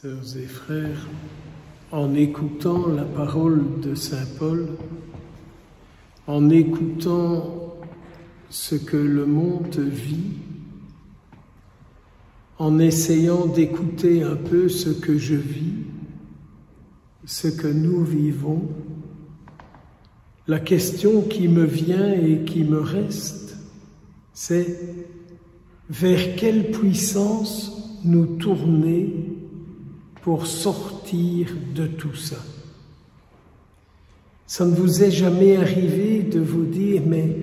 Sœurs et frères, en écoutant la parole de saint Paul, en écoutant ce que le monde vit, en essayant d'écouter un peu ce que je vis, ce que nous vivons, la question qui me vient et qui me reste, c'est vers quelle puissance nous tourner pour sortir de tout ça. Ça ne vous est jamais arrivé de vous dire, mais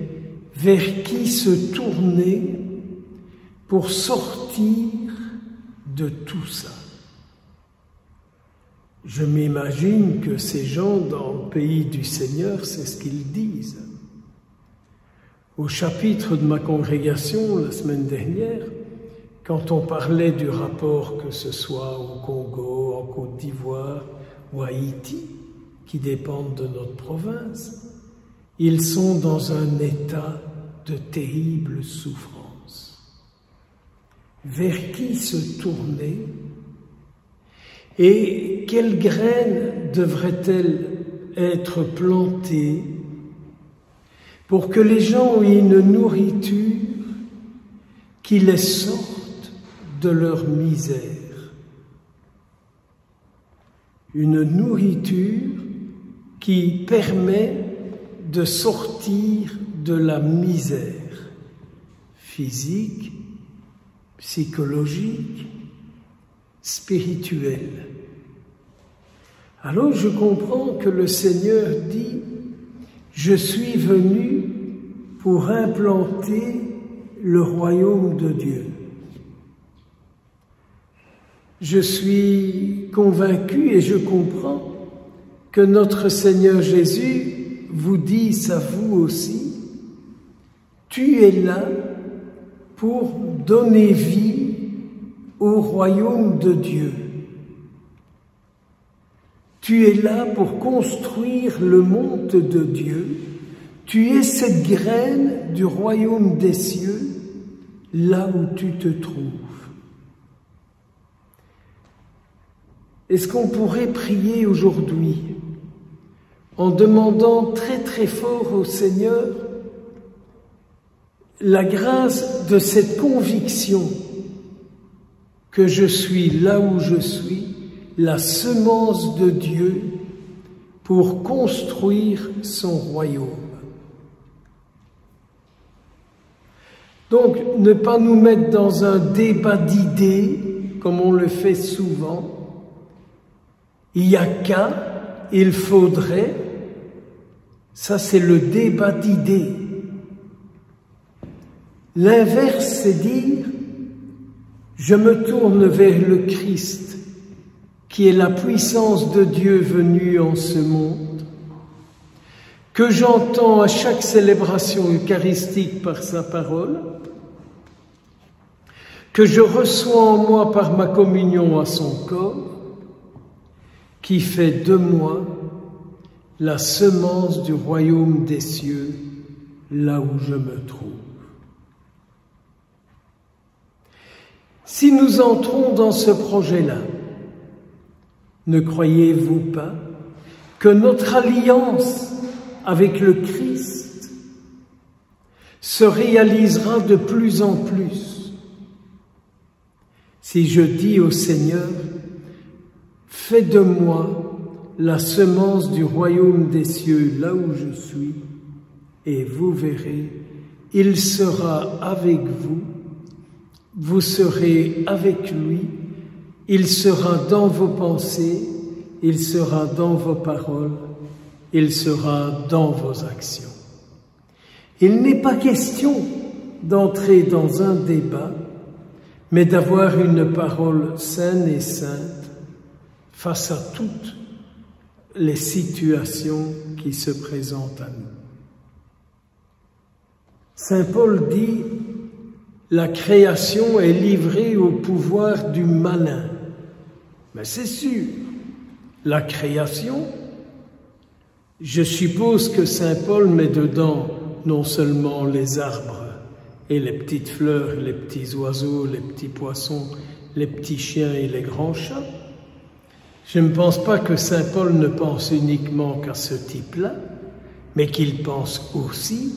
vers qui se tourner pour sortir de tout ça? Je m'imagine que ces gens dans le pays du Seigneur, c'est ce qu'ils disent. Au chapitre de ma congrégation, la semaine dernière, quand on parlait du rapport, que ce soit au Congo, en Côte d'Ivoire ou à Haïti, qui dépendent de notre province, ils sont dans un état de terrible souffrance. Vers qui se tourner? Et quelle graine devrait-elle être plantée pour que les gens aient une nourriture qui les sorte de leur misère? Une nourriture qui permet de sortir de la misère physique, psychologique, spirituelle. Alors je comprends que le Seigneur dit « Je suis venu pour implanter le royaume de Dieu ». Je suis convaincu et je comprends que notre Seigneur Jésus vous dit à vous aussi, tu es là pour donner vie au royaume de Dieu. Tu es là pour construire le monde de Dieu. Tu es cette graine du royaume des cieux, là où tu te trouves. Est-ce qu'on pourrait prier aujourd'hui en demandant très très fort au Seigneur la grâce de cette conviction que je suis là où je suis, la semence de Dieu pour construire son royaume. Donc, ne pas nous mettre dans un débat d'idées, comme on le fait souvent. Il n'y a qu'à, il faudrait, ça c'est le débat d'idées. L'inverse, c'est dire, je me tourne vers le Christ, qui est la puissance de Dieu venue en ce monde, que j'entends à chaque célébration eucharistique par sa parole, que je reçois en moi par ma communion à son corps, qui fait de moi la semence du royaume des cieux, là où je me trouve. Si nous entrons dans ce projet-là, ne croyez-vous pas que notre alliance avec le Christ se réalisera de plus en plus? Si je dis au Seigneur, fais de moi la semence du royaume des cieux là où je suis, et vous verrez, il sera avec vous, vous serez avec lui, il sera dans vos pensées, il sera dans vos paroles, il sera dans vos actions. Il n'est pas question d'entrer dans un débat, mais d'avoir une parole saine et sainte face à toutes les situations qui se présentent à nous. Saint Paul dit, la création est livrée au pouvoir du malin. Mais c'est sûr, la création, je suppose que Saint Paul met dedans non seulement les arbres et les petites fleurs, les petits oiseaux, les petits poissons, les petits chiens et les grands chats, Je ne pense pas que saint Paul ne pense uniquement qu'à ce type-là, mais qu'il pense aussi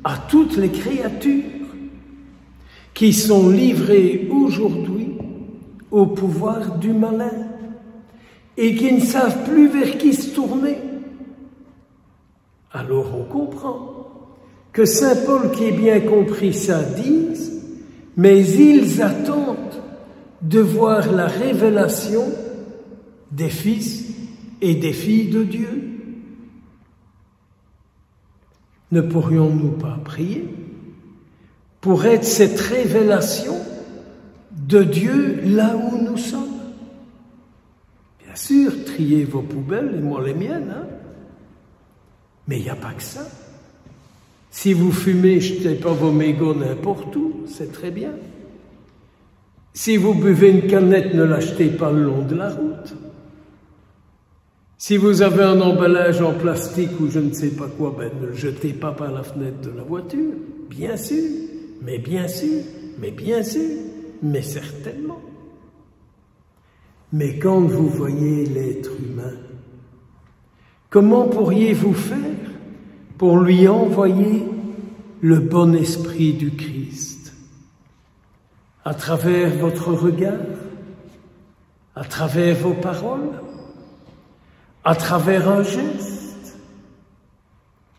à toutes les créatures qui sont livrées aujourd'hui au pouvoir du malin et qui ne savent plus vers qui se tourner. Alors on comprend que saint Paul, qui ait bien compris ça, dise « Mais ils attendent de voir la révélation des fils et des filles de Dieu. » Ne pourrions-nous pas prier pour être cette révélation de Dieu là où nous sommes? Bien sûr, triez vos poubelles, et moi les miennes, hein? Mais il n'y a pas que ça. Si vous fumez, jetez pas vos mégots n'importe où, c'est très bien. Si vous buvez une canette, ne l'achetez pas le long de la route. Si vous avez un emballage en plastique ou je ne sais pas quoi, ben ne le jetez pas par la fenêtre de la voiture. Bien sûr, mais bien sûr, mais bien sûr, mais certainement. Mais quand vous voyez l'être humain, comment pourriez-vous faire pour lui envoyer le bon esprit du Christ? À travers votre regard, à travers vos paroles, à travers un geste.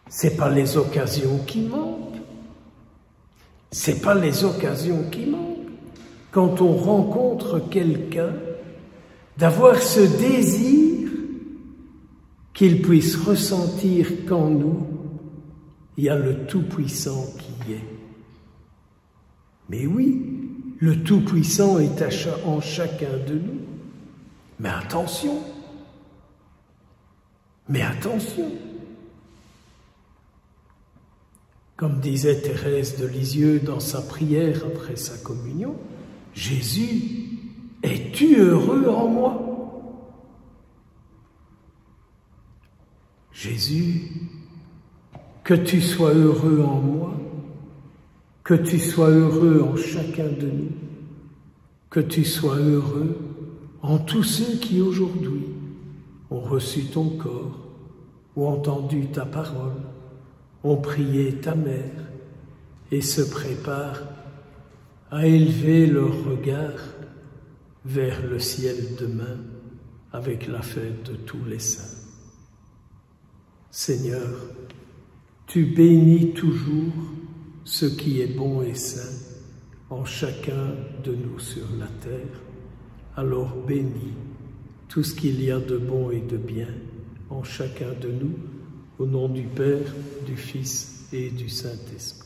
C'est pas les occasions qui manquent. C'est pas les occasions qui manquent. Quand on rencontre quelqu'un, d'avoir ce désir qu'il puisse ressentir qu'en nous, il y a le Tout-Puissant qui est. Mais oui, le Tout-Puissant est en chacun de nous. Mais attention! Mais attention! Comme disait Thérèse de Lisieux dans sa prière après sa communion, « Jésus, es-tu heureux en moi ?» Jésus, que tu sois heureux en moi, que tu sois heureux en chacun de nous, que tu sois heureux en tous ceux qui aujourd'hui ont reçu ton corps, ont entendu ta parole, ont prié ta mère et se préparent à élever leur regard vers le ciel demain avec la fête de tous les saints. Seigneur, tu bénis toujours ce qui est bon et saint en chacun de nous sur la terre. Alors bénis tout ce qu'il y a de bon et de bien en chacun de nous, au nom du Père, du Fils et du Saint-Esprit.